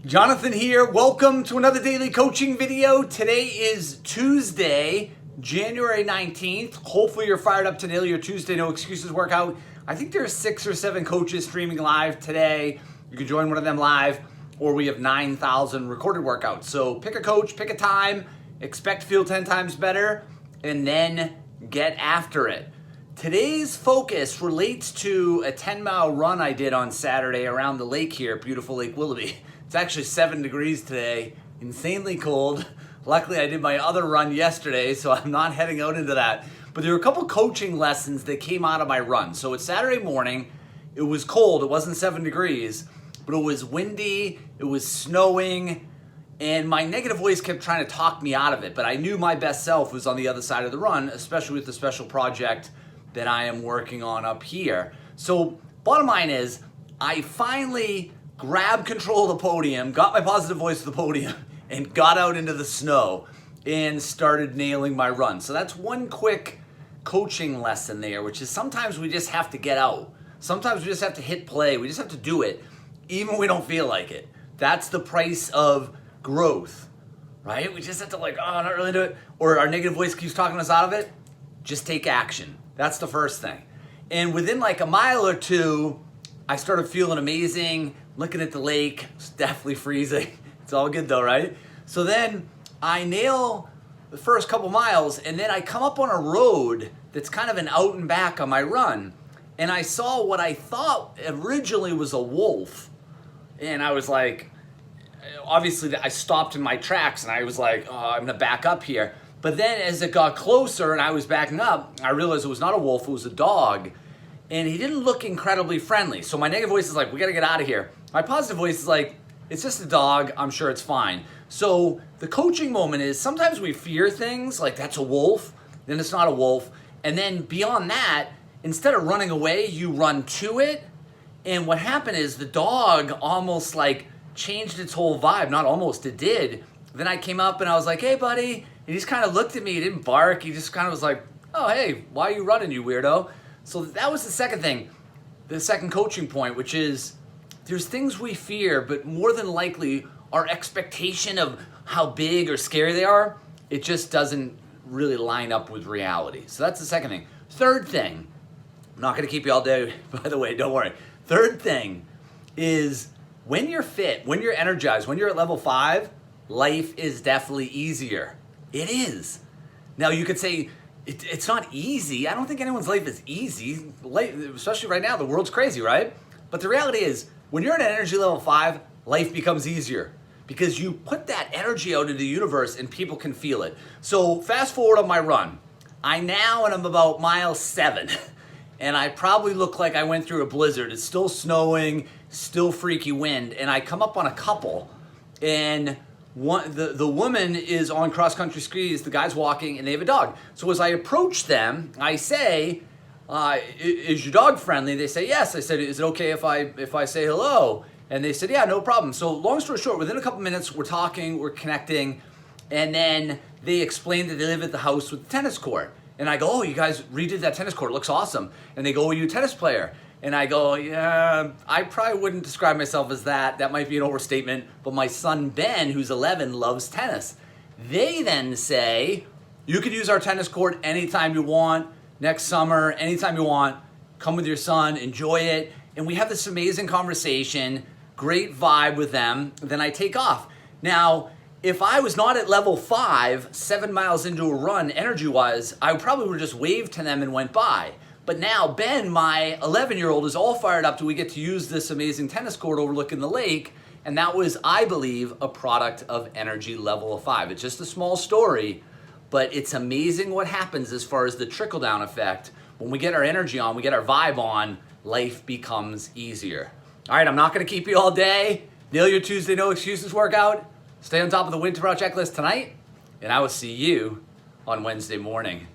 Jonathan here. Welcome to another daily coaching video. Today is Tuesday, January 19th. Hopefully you're fired up to nail your Tuesday No Excuses workout. I think there's 6 or 7 coaches streaming live today. You can join one of them live, or we have 9,000 recorded workouts. So pick a coach, pick a time, expect to feel 10 times better, and then get after it. Today's focus relates to a 10-mile run I did on Saturday around the lake here, beautiful Lake Willoughby. It's actually 7 degrees today, insanely cold. Luckily, I did my other run yesterday, so I'm not heading out into that. But there were a couple coaching lessons that came out of my run. So it's Saturday morning. It was cold. It wasn't 7 degrees, but it was windy. It was snowing. And my negative voice kept trying to talk me out of it. But I knew my best self was on the other side of the run, especially with the special project that I am working on up here. So bottom line is, I finally grabbed control of the podium, got my positive voice to the podium, and got out into the snow and started nailing my run. So that's one quick coaching lesson there, which is sometimes we just have to get out. Sometimes we just have to hit play. We just have to do it, even when we don't feel like it. That's the price of growth, right? We just have to I'm not really doing it. Or our negative voice keeps talking us out of it. Just take action. That's the first thing. And within a mile or two, I started feeling amazing, looking at the lake. It's definitely freezing. It's all good though, right? So then I nail the first couple miles, and then I come up on a road that's kind of an out and back on my run. And I saw what I thought originally was a wolf. And I was like, obviously I stopped in my tracks and I was like, oh, I'm gonna back up here. But then as it got closer and I was backing up, I realized it was not a wolf, it was a dog. And he didn't look incredibly friendly. So my negative voice is like, we gotta get out of here. My positive voice is like, it's just a dog, I'm sure it's fine. So the coaching moment is sometimes we fear things, like that's a wolf, then it's not a wolf. And then beyond that, instead of running away, you run to it. And what happened is the dog almost changed its whole vibe. Not almost, it did. Then I came up and I was like, hey buddy. And he just kind of looked at me, he didn't bark. He just kind of was like, oh hey, why are you running, you weirdo? So that was the second thing, the second coaching point, which is there's things we fear, but more than likely our expectation of how big or scary they are, it just doesn't really line up with reality. So that's the second thing. Third thing, I'm not gonna keep you all day, by the way, don't worry. Third thing is when you're fit, when you're energized, when you're at level 5, life is definitely easier. It is. Now you could say, it's not easy. I don't think anyone's life is easy, especially right now. The world's crazy, right? But the reality is, when you're at energy level 5, life becomes easier because you put that energy out into the universe and people can feel it. So fast forward on my run. I'm about mile 7, and I probably look like I went through a blizzard. It's still snowing, still freaky wind, and I come up on a couple, and the woman is on cross-country skis, the guy's walking, and they have a dog. So as I approach them, I say, is your dog friendly? They say, yes. I said, is it okay if I say hello? And they said, yeah, no problem. So long story short, within a couple minutes, we're talking, we're connecting, and then they explained that they live at the house with the tennis court. And I go, oh, you guys redid that tennis court, it looks awesome. And they go, are you a tennis player? And I go, yeah, I probably wouldn't describe myself as that. That might be an overstatement. But my son, Ben, who's 11, loves tennis. They then say, you could use our tennis court anytime you want, next summer, anytime you want. Come with your son, enjoy it. And we have this amazing conversation, great vibe with them. Then I take off. Now, if I was not at level 5, 7 miles into a run, energy-wise, I probably would have just waved to them and went by. But now Ben, my 11-year-old, is all fired up till we get to use this amazing tennis court overlooking the lake. And that was, I believe, a product of energy level 5. It's just a small story, but it's amazing what happens as far as the trickle-down effect. When we get our energy on, we get our vibe on, life becomes easier. All right, I'm not gonna keep you all day. Nail your Tuesday No Excuses workout. Stay on top of the Win Tomorrow checklist tonight, and I will see you on Wednesday morning.